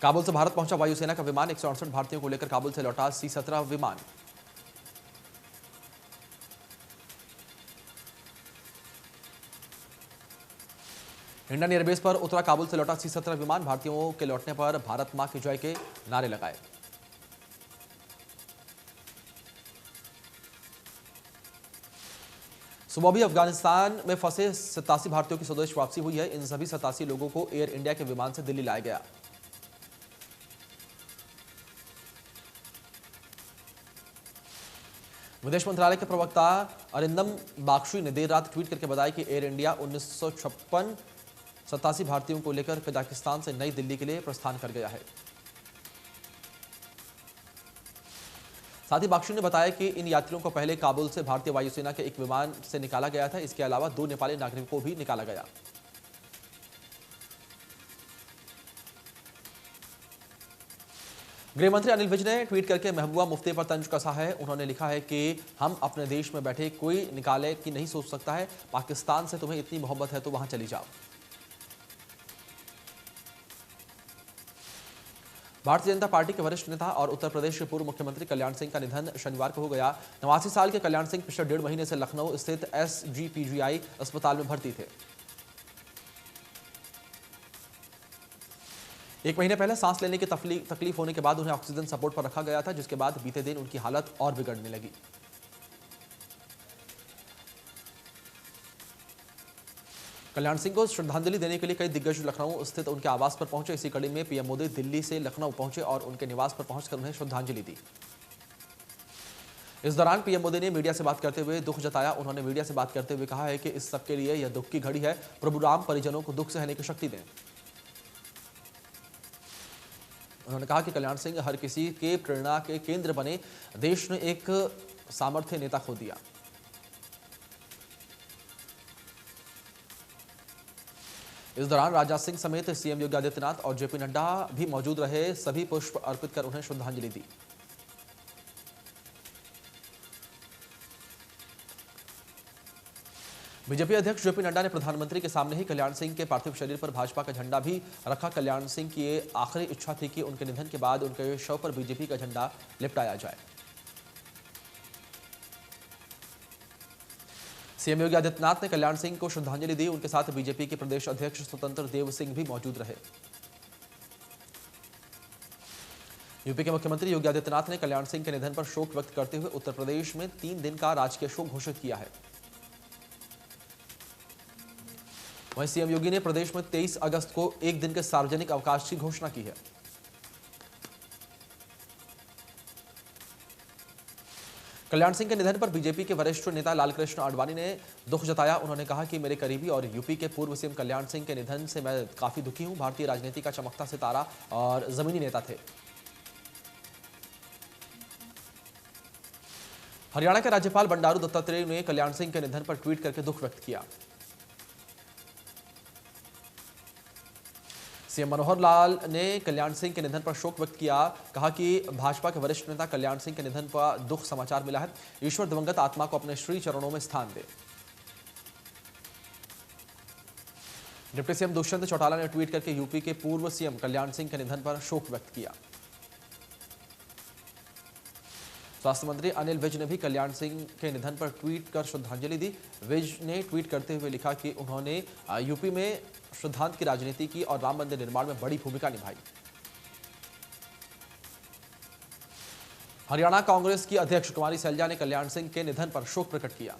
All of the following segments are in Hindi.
काबुल से भारत पहुंचा वायुसेना का विमान, 168 भारतीयों को लेकर काबुल से लौटा C-17 विमान। हिंडन एयरबेस पर उतरा काबुल से लौटा C-17 विमान, भारतीयों के लौटने पर भारत मां की जय के नारे लगाए। सुबह भी अफगानिस्तान में फंसे 87 भारतीयों की स्वदेश वापसी हुई है। इन सभी 87 लोगों को एयर इंडिया के विमान से दिल्ली लाया गया। विदेश मंत्रालय के प्रवक्ता अरिंदम बागची ने देर रात ट्वीट करके बताया कि एयर इंडिया 1956 87 भारतीयों को लेकर कजाकिस्तान से नई दिल्ली के लिए प्रस्थान कर गया है। साथ ही बागची ने बताया कि इन यात्रियों को पहले काबुल से भारतीय वायुसेना के एक विमान से निकाला गया था। इसके अलावा 2 नेपाली नागरिकों को भी निकाला गया। गृह मंत्री अनिल विज ने ट्वीट करके महबूबा मुफ्ती पर तंज कसा है। उन्होंने लिखा है कि हम अपने देश में बैठे कोई निकाले कि नहीं सोच सकता है। पाकिस्तान से तुम्हें इतनी मोहब्बत है तो वहां चली जाओ। भारतीय जनता पार्टी के वरिष्ठ नेता और उत्तर प्रदेश के पूर्व मुख्यमंत्री कल्याण सिंह का निधन शनिवार को हो गया। 89 साल के कल्याण सिंह पिछले 1.5 महीने से लखनऊ स्थित SGPGI अस्पताल में भर्ती थे। 1 महीने पहले सांस लेने की तकलीफ होने के बाद उन्हें ऑक्सीजन सपोर्ट पर रखा गया था, जिसके बाद बीते दिन उनकी हालत और बिगड़ने लगी। कल्याण सिंह को श्रद्धांजलि देने के लिए कई दिग्गज लखनऊ स्थित उनके आवास पर पहुंचे। इसी कड़ी में पीएम मोदी दिल्ली से लखनऊ पहुंचे और उनके निवास पर पहुंचकर उन्हें श्रद्धांजलि दी। इस दौरान पीएम मोदी ने मीडिया से बात करते हुए दुख जताया। उन्होंने मीडिया से बात करते हुए कहा है कि इस सबके लिए यह दुख की घड़ी है। प्रभु राम परिजनों को दुख सहने की शक्ति दें। उन्होंने कहा कि कल्याण सिंह हर किसी के प्रेरणा के केंद्र बने। देश ने एक सामर्थ्य नेता खो दिया। इस दौरान राजनाथ सिंह समेत सीएम योगी आदित्यनाथ और जेपी नड्डा भी मौजूद रहे। सभी पुष्प अर्पित कर उन्हें श्रद्धांजलि दी। बीजेपी अध्यक्ष जेपी नड्डा ने प्रधानमंत्री के सामने ही कल्याण सिंह के पार्थिव शरीर पर भाजपा का झंडा भी रखा। कल्याण सिंह की ये आखिरी इच्छा थी कि उनके निधन के बाद उनके शव पर बीजेपी का झंडा लिपटाया जाए। सीएम योगी आदित्यनाथ ने कल्याण सिंह को श्रद्धांजलि दी। उनके साथ बीजेपी के प्रदेश अध्यक्ष स्वतंत्र देव सिंह भी मौजूद रहे। यूपी के मुख्यमंत्री योगी आदित्यनाथ ने कल्याण सिंह के निधन पर शोक व्यक्त करते हुए उत्तर प्रदेश में 3 दिन का राजकीय शोक घोषित किया है। वहीं सीएम योगी ने प्रदेश में 23 अगस्त को एक दिन के सार्वजनिक अवकाश की घोषणा की है। कल्याण सिंह के निधन पर बीजेपी के वरिष्ठ नेता लालकृष्ण आडवाणी ने दुख जताया। उन्होंने कहा कि मेरे करीबी और यूपी के पूर्व सीएम कल्याण सिंह के निधन से मैं काफी दुखी हूं। भारतीय राजनीति का चमकता सितारा और जमीनी नेता थे। हरियाणा के राज्यपाल बंडारू दत्तात्रेय ने कल्याण सिंह के निधन पर ट्वीट करके दुख व्यक्त किया। सीएम मनोहर लाल ने कल्याण सिंह के निधन पर शोक व्यक्त किया। कहा कि भाजपा के वरिष्ठ नेता कल्याण सिंह के निधन पर दुख समाचार मिला है। ईश्वर दिवंगत आत्मा को अपने श्री चरणों में स्थान दे। डिप्टी सीएम दुष्यंत चौटाला ने ट्वीट करके यूपी के पूर्व सीएम कल्याण सिंह के निधन पर शोक व्यक्त किया। स्वास्थ्य मंत्री अनिल विज ने भी कल्याण सिंह के निधन पर ट्वीट कर श्रद्धांजलि दी। विज ने ट्वीट करते हुए लिखा कि उन्होंने यूपी में सिद्धांत की राजनीति की और राम मंदिर निर्माण में बड़ी भूमिका निभाई। हरियाणा कांग्रेस की अध्यक्ष कुमारी सैलजा ने कल्याण सिंह के निधन पर शोक प्रकट किया।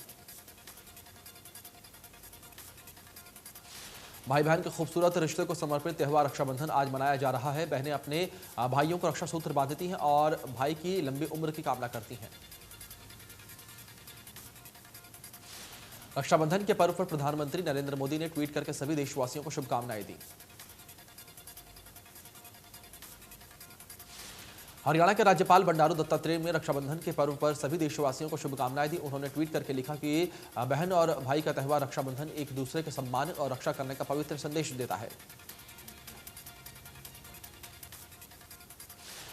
भाई बहन के खूबसूरत रिश्ते को समर्पित त्योहार रक्षाबंधन आज मनाया जा रहा है। बहनें अपने भाइयों को रक्षा सूत्र बांधती हैं और भाई की लंबी उम्र की कामना करती हैं। रक्षाबंधन के पर्व पर प्रधानमंत्री नरेंद्र मोदी ने ट्वीट करके सभी देशवासियों को शुभकामनाएं दी। हरियाणा के राज्यपाल बंडारू दत्तात्रेय ने रक्षाबंधन के पर्व पर सभी देशवासियों को शुभकामनाएं दी। उन्होंने ट्वीट करके लिखा कि बहन और भाई का त्योहार रक्षाबंधन एक दूसरे के सम्मान और रक्षा करने का पवित्र संदेश देता है।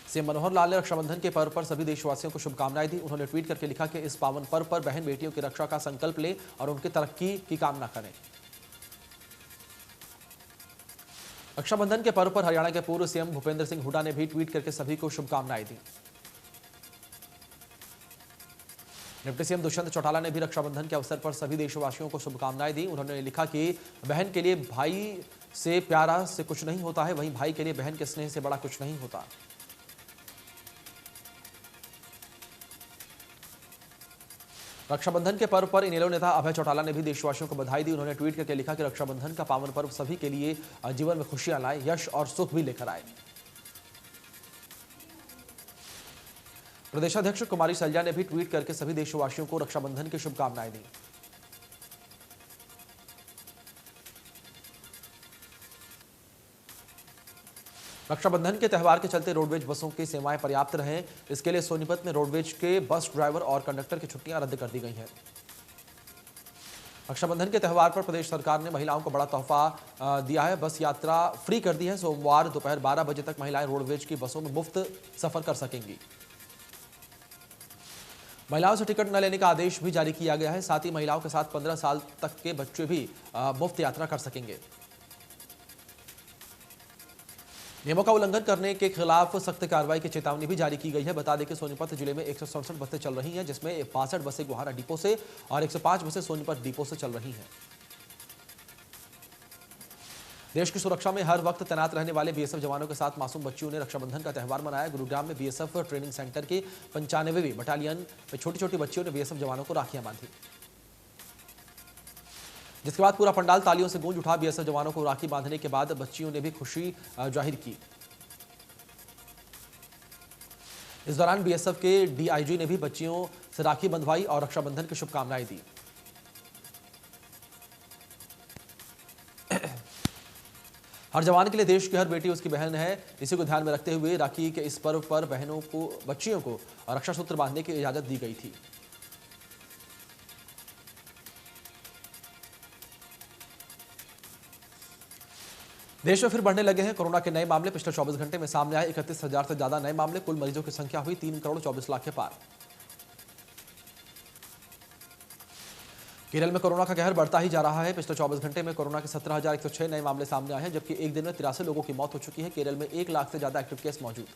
सीएम मनोहर लाल ने रक्षाबंधन के पर्व पर सभी देशवासियों को शुभकामनाएं दी। उन्होंने ट्वीट करके लिखा कि इस पावन पर्व पर बहन बेटियों की रक्षा का संकल्प लें और उनकी तरक्की की कामना करें। रक्षाबंधन के पर्व पर हरियाणा के पूर्व सीएम भूपेंद्र सिंह हुड्डा ने भी ट्वीट करके सभी को शुभकामनाएं दी। डिप्टी सीएम दुष्यंत चौटाला ने भी रक्षाबंधन के अवसर पर सभी देशवासियों को शुभकामनाएं दी। उन्होंने लिखा कि बहन के लिए भाई से प्यारा से कुछ नहीं होता है, वहीं भाई के लिए बहन के स्नेह से बड़ा कुछ नहीं होता। रक्षाबंधन के पर्व पर इनेलो नेता अभय चौटाला ने भी देशवासियों को बधाई दी। उन्होंने ट्वीट करके लिखा कि रक्षाबंधन का पावन पर्व सभी के लिए जीवन में खुशियां लाए, यश और सुख भी लेकर आए। प्रदेशाध्यक्ष कुमारी सैलजा ने भी ट्वीट करके सभी देशवासियों को रक्षाबंधन की शुभकामनाएं दी। रक्षाबंधन के त्यौहार के चलते रोडवेज बसों की सेवाएं पर्याप्त रहें, इसके लिए सोनीपत में रोडवेज के बस ड्राइवर और कंडक्टर की छुट्टियां रद्द कर दी गई हैं। रक्षाबंधन के त्यौहार पर प्रदेश सरकार ने महिलाओं को बड़ा तोहफा दिया है, बस यात्रा फ्री कर दी है। सोमवार दोपहर 12 बजे तक महिलाएं रोडवेज की बसों में मुफ्त सफर कर सकेंगी। महिलाओं से टिकट न लेने का आदेश भी जारी किया गया है। साथ ही महिलाओं के साथ 15 साल तक के बच्चे भी मुफ्त यात्रा कर सकेंगे। नियमों का उल्लंघन करने के खिलाफ सख्त कार्रवाई की चेतावनी भी जारी की गई है। बता दें कि सोनीपत जिले में 167 बसें चल रही हैं, जिसमें 62 बसें गोहाना डिपो से और 105 बसें सोनीपत डिपो से चल रही हैं। देश की सुरक्षा में हर वक्त तैनात रहने वाले बीएसएफ जवानों के साथ मासूम बच्चियों ने रक्षाबंधन का त्यौहार मनाया। गुरुग्राम में बीएसएफ ट्रेनिंग सेंटर की 95वीं बटालियन में छोटी छोटी बच्चियों ने बीएसएफ जवानों को राखियां बांधी, जिसके बाद पूरा पंडाल तालियों से गूंज उठा। बीएसएफ जवानों को राखी बांधने के बाद बच्चियों ने भी खुशी जाहिर की। इस दौरान बीएसएफ के डीआईजी ने भी बच्चियों से राखी बंधवाई और रक्षाबंधन की शुभकामनाएं दी। हर जवान के लिए देश की हर बेटी उसकी बहन है। इसी को ध्यान में रखते हुए राखी के इस पर्व पर बहनों को, बच्चियों को रक्षा सूत्र बांधने की इजाजत दी गई थी। देश में फिर बढ़ने लगे हैं कोरोना के नए मामले। पिछले 24 घंटे में सामने आए 31,000 से ज्यादा नए मामले। कुल मरीजों की संख्या हुई 3,24,00,000 के पार। केरल में कोरोना का कहर बढ़ता ही जा रहा है। पिछले 24 घंटे में कोरोना के 17,106 नए मामले सामने आए हैं, जबकि एक दिन में 83 लोगों की मौत हो चुकी है। केरल में 1 लाख से ज्यादा एक्टिव केस मौजूद।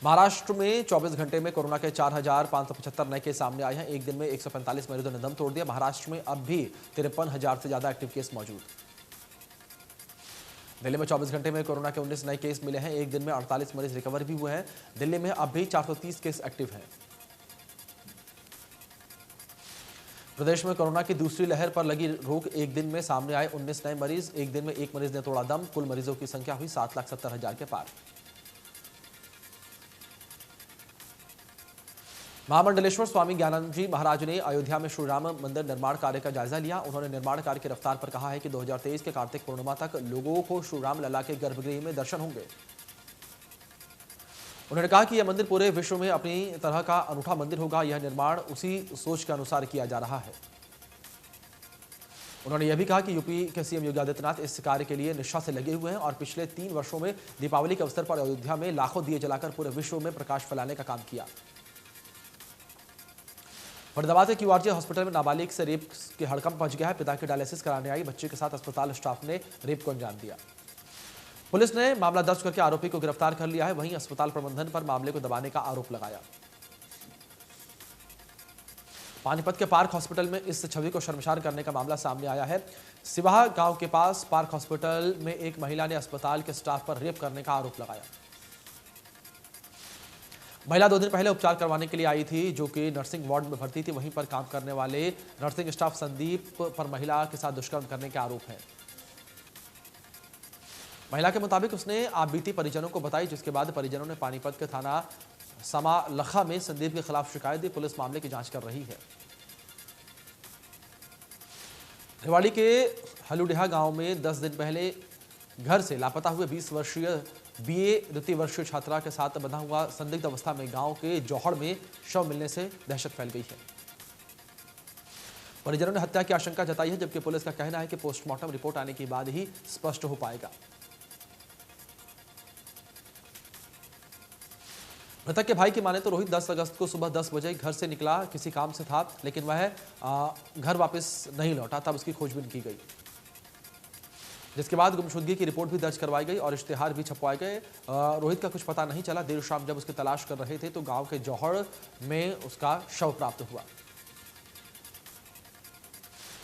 महाराष्ट्र में 24 घंटे में कोरोना के 4,575 नए केस सामने आए हैं। एक दिन में 145 मरीजों ने दम तोड़ दिया। महाराष्ट्र में अब भी 53,000 से ज्यादा एक्टिव केस मौजूद। दिल्ली में 24 घंटे में कोरोना के 19 नए केस मिले हैं। एक दिन में 48 मरीज रिकवर भी हुए हैं। दिल्ली में अब भी 430 केस एक्टिव हैं। प्रदेश में कोरोना की दूसरी लहर पर लगी रोक। एक दिन में सामने आए 19 नए मरीज। एक दिन में एक मरीज ने तोड़ा दम। कुल मरीजों की संख्या हुई 7,70,000 के पार। महामंडलेश्वर स्वामी ज्ञानानंद जी महाराज ने अयोध्या में श्री राम मंदिर निर्माण कार्य का जायजा लिया। उन्होंने निर्माण कार्य की रफ्तार पर कहा है कि 2023 के कार्तिक पूर्णिमा तक लोगों को श्री राम लला के गर्भगृह में दर्शन होंगे। उन्होंने कहा कि यह मंदिर पूरे विश्व में अपनी तरह का अनूठा मंदिर होगा। यह निर्माण उसी सोच के अनुसार किया जा रहा है। उन्होंने यह भी कहा कि यूपी के सीएम योगी आदित्यनाथ इस कार्य के लिए निष्ठा से लगे हुए हैं और पिछले 3 वर्षों में दीपावली के अवसर पर अयोध्या में लाखों दिए जलाकर पूरे विश्व में प्रकाश फैलाने का काम किया। फरीदाबाद के क्यूआरजे हॉस्पिटल में नाबालिग से रेप के हड़कंप मच गया है। पिता की डायलिसिस कराने आई बच्चे के साथ अस्पताल स्टाफ ने रेप को अंजाम दिया। पुलिस ने मामला दर्ज करके आरोपी को गिरफ्तार कर लिया है। वहीं अस्पताल प्रबंधन पर मामले को दबाने का आरोप लगाया। पानीपत के पार्क हॉस्पिटल में इस छवि को शर्मसार करने का मामला सामने आया है। सिवाहा गांव के पास पार्क हॉस्पिटल में एक महिला ने अस्पताल के स्टाफ पर रेप करने का आरोप लगाया। महिला 2 दिन पहले उपचार करवाने के लिए आई थी, जो कि नर्सिंग वार्ड में भर्ती थी। वहीं पर काम करने वाले नर्सिंग स्टाफ संदीप पर महिला के साथ दुष्कर्म करने के आरोप है। महिला के मुताबिक उसने आपबीती परिजनों को बताई, जिसके बाद परिजनों ने पानीपत के थाना समालखा में संदीप के खिलाफ शिकायत दी। पुलिस मामले की जांच कर रही है। रेवाड़ी के हलुडेहा गांव में 10 दिन पहले घर से लापता हुए 20 वर्षीय बीए द्वितीय वर्षीय छात्रा के साथ बंधा हुआ संदिग्ध अवस्था में गांव के जौहड़ में शव मिलने से दहशत फैल गई है। परिजनों ने हत्या की आशंका जताई है, जबकि पुलिस का कहना है कि पोस्टमार्टम रिपोर्ट आने के बाद ही स्पष्ट हो पाएगा। मृतक के भाई की माने तो रोहित 10 अगस्त को सुबह 10 बजे घर से निकला, किसी काम से था, लेकिन वह घर वापस नहीं लौटा। तब उसकी खोजबीन की गई, जिसके बाद गुमशुदगी की रिपोर्ट भी दर्ज करवाई गई और इश्तेहार भी छपवाए गए। रोहित का कुछ पता नहीं चला। देर शाम जब उसकी तलाश कर रहे थे तो गांव के जौहड़ में उसका शव प्राप्त हुआ।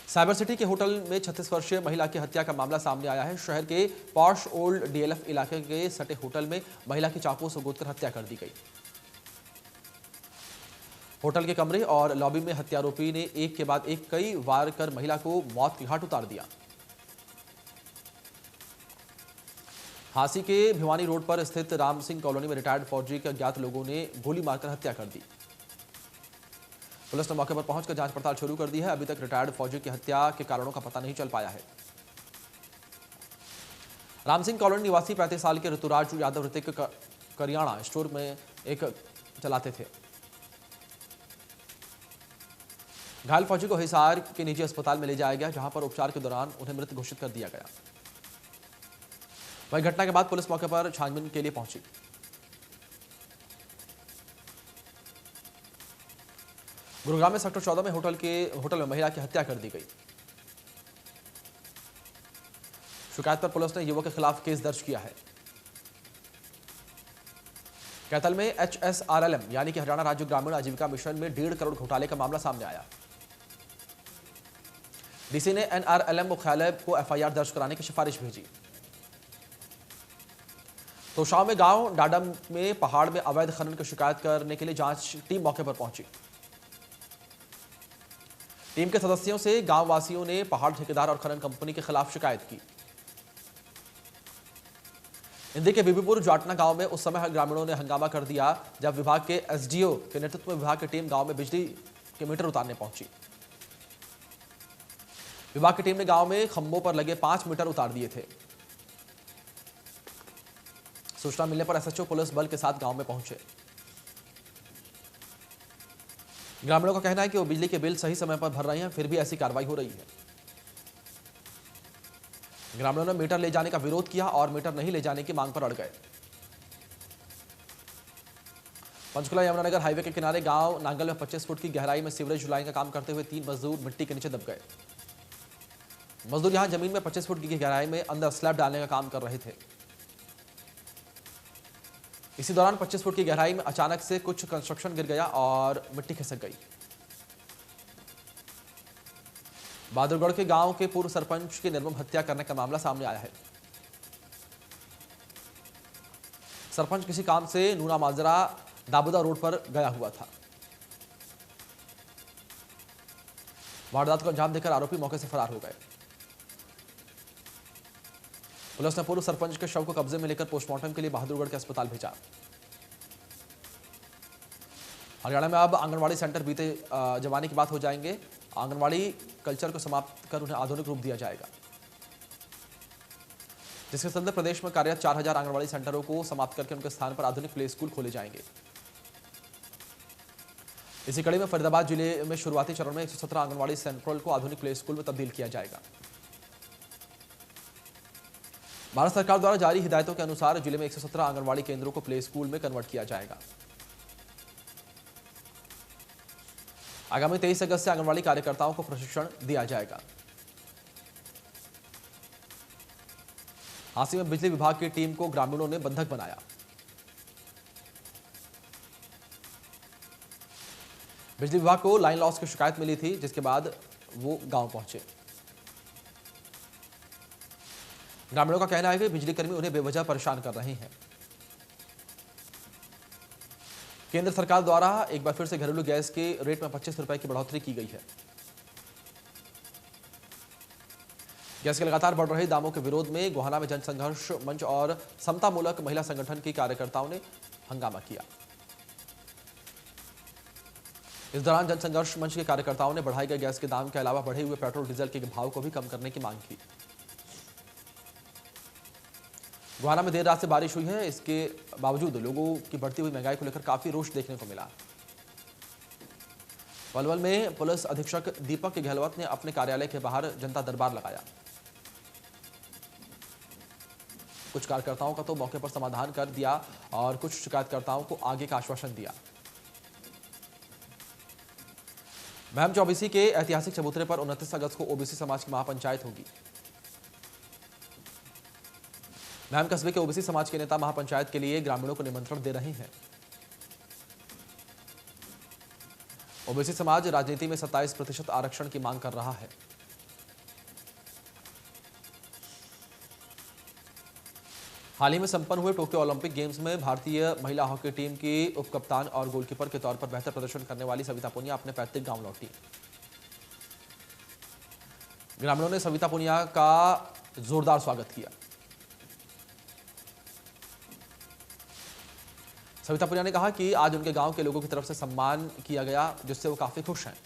साइबर सिटी के होटल में 36 वर्षीय महिला की हत्या का मामला सामने आया है। शहर के पॉश ओल्ड डीएलएफ इलाके के सटे होटल में महिला की चाकू से गोदकर हत्या कर दी गई। होटल के कमरे और लॉबी में हत्यारोपी ने एक के बाद एक कई वार कर महिला को मौत के घाट उतार दिया। हांसी के भिवानी रोड पर स्थित राम सिंह कॉलोनी में रिटायर्ड फौजी के अज्ञात लोगों ने गोली मारकर हत्या कर दी। पुलिस ने मौके पर पहुंचकर जांच पड़ताल शुरू कर दी है। अभी तक रिटायर्ड फौजी की हत्या के कारणों का पता नहीं चल पाया है। राम सिंह कॉलोनी निवासी 35 साल के ऋतुराज यादव ऋतिक करियाना स्टोर में एक चलाते थे। घायल फौजी को हिसार के निजी अस्पताल में ले जाया गया, जहां पर उपचार के दौरान उन्हें मृत घोषित कर दिया गया। वहीं घटना के बाद पुलिस मौके पर छानबीन के लिए पहुंची। गुरुग्राम में सेक्टर 14 में होटल में महिला की हत्या कर दी गई। शिकायत पर पुलिस ने युवक के खिलाफ केस दर्ज किया है। कैथल में HSRLM यानी कि हरियाणा राज्य ग्रामीण आजीविका मिशन में 1.5 करोड़ घोटाले का मामला सामने आया। डीसी ने NRLM मुख्यालय को FIR दर्ज कराने की सिफारिश भेजी। तोशाव में गांव डाडम में पहाड़ में अवैध खनन की शिकायत करने के लिए जांच टीम मौके पर पहुंची। टीम के सदस्यों से गांव वासियों ने पहाड़ ठेकेदार और खनन कंपनी के खिलाफ शिकायत की। इंदी के बीबीपुर जाटना गांव में उस समय ग्रामीणों ने हंगामा कर दिया जब विभाग के SDO के नेतृत्व में विभाग की टीम गांव में बिजली के मीटर उतारने पहुंची। विभाग की टीम ने गांव में खंभों पर लगे 5 मीटर उतार दिए थे। सूचना मिलने पर SHO पुलिस बल के साथ गांव में पहुंचे। ग्रामीणों का कहना है कि वो बिजली के बिल सही समय पर भर रहे हैं, फिर भी ऐसी कार्रवाई हो रही है। ग्रामीणों ने मीटर ले जाने का विरोध किया और मीटर नहीं ले जाने की मांग पर अड़ गए। पंचकुला यमुनानगर हाईवे के किनारे गांव नांगल में 25 फुट की गहराई में सीवरेज जुलाई का काम करते हुए 3 मजदूर मिट्टी के नीचे दब गए। मजदूर यहां जमीन में 25 फुट की गहराई में अंदर स्लैब डालने का काम कर रहे थे। इसी दौरान 25 फुट की गहराई में अचानक से कुछ कंस्ट्रक्शन गिर गया और मिट्टी खिसक गई। बहादुरगढ़ के गांव के पूर्व सरपंच की निर्मम हत्या करने का मामला सामने आया है। सरपंच किसी काम से नूना माजरा दाबुदा रोड पर गया हुआ था। वारदात को अंजाम देकर आरोपी मौके से फरार हो गए। पुलिस ने पूर्व सरपंच के शव को कब्जे में लेकर पोस्टमार्टम के लिए बहादुरगढ़ के अस्पताल भेजा। हरियाणा में अब आंगनवाड़ी सेंटर बीते जमाने की बात हो जाएंगे। आंगनवाड़ी कल्चर को समाप्त कर उन्हें आधुनिक रूप दिया जाएगा, जिसके चलते प्रदेश में कार्यरत 4000 आंगनवाड़ी सेंटरों को समाप्त करके उनके स्थान पर आधुनिक प्ले स्कूल खोले जाएंगे। इसी कड़ी में फरीदाबाद जिले में शुरुआती चरण में 117 आंगनवाड़ी सेंट्रल को आधुनिक प्ले स्कूल में तब्दील किया जाएगा। भारत सरकार द्वारा जारी हिदायतों के अनुसार जिले में 117 आंगनवाड़ी केंद्रों को प्ले स्कूल में कन्वर्ट किया जाएगा। आगामी 23 अगस्त से आंगनवाड़ी कार्यकर्ताओं को प्रशिक्षण दिया जाएगा। हांसी में बिजली विभाग की टीम को ग्रामीणों ने बंधक बनाया। बिजली विभाग को लाइन लॉस की शिकायत मिली थी, जिसके बाद वो गांव पहुंचे। ग्रामीणों का कहना है कि बिजली कर्मी उन्हें बेवजह परेशान कर रहे हैं। केंद्र सरकार द्वारा एक बार फिर से घरेलू गैस के रेट में 25 रुपए की बढ़ोतरी की गई है। गैस के लगातार बढ़ रहे दामों के विरोध में गोहाना में जनसंघर्ष मंच और समतामूलक महिला संगठन के कार्यकर्ताओं ने हंगामा किया। इस दौरान जनसंघर्ष मंच के कार्यकर्ताओं ने बढ़ाए गए गैस के दाम के अलावा बढ़े हुए पेट्रोल डीजल के भाव को भी कम करने की मांग की। गोहाना में देर रात से बारिश हुई है, इसके बावजूद लोगों की बढ़ती हुई महंगाई को लेकर काफी रोष देखने को मिला। पलवल में पुलिस अधीक्षक दीपक गहलोत ने अपने कार्यालय के बाहर जनता दरबार लगाया। कुछ कार्यकर्ताओं का तो मौके पर समाधान कर दिया और कुछ शिकायतकर्ताओं को आगे का आश्वासन दिया। महम चौबीसी के ऐतिहासिक चबूतरे पर 29 अगस्त को ओबीसी समाज की महापंचायत होगी। महम कस्बे के ओबीसी समाज के नेता महापंचायत के लिए ग्रामीणों को निमंत्रण दे रहे हैं। ओबीसी समाज राजनीति में 27% आरक्षण की मांग कर रहा है। हाल ही में संपन्न हुए टोक्यो ओलंपिक गेम्स में भारतीय महिला हॉकी टीम की उपकप्तान और गोलकीपर के तौर पर बेहतर प्रदर्शन करने वाली सविता पुनिया अपने पैतृक गांव लौटी। ग्रामीणों ने सविता पुनिया का जोरदार स्वागत किया। सविता पुनिया ने कहा कि आज उनके गांव के लोगों की तरफ से सम्मान किया गया, जिससे वो काफी खुश हैं।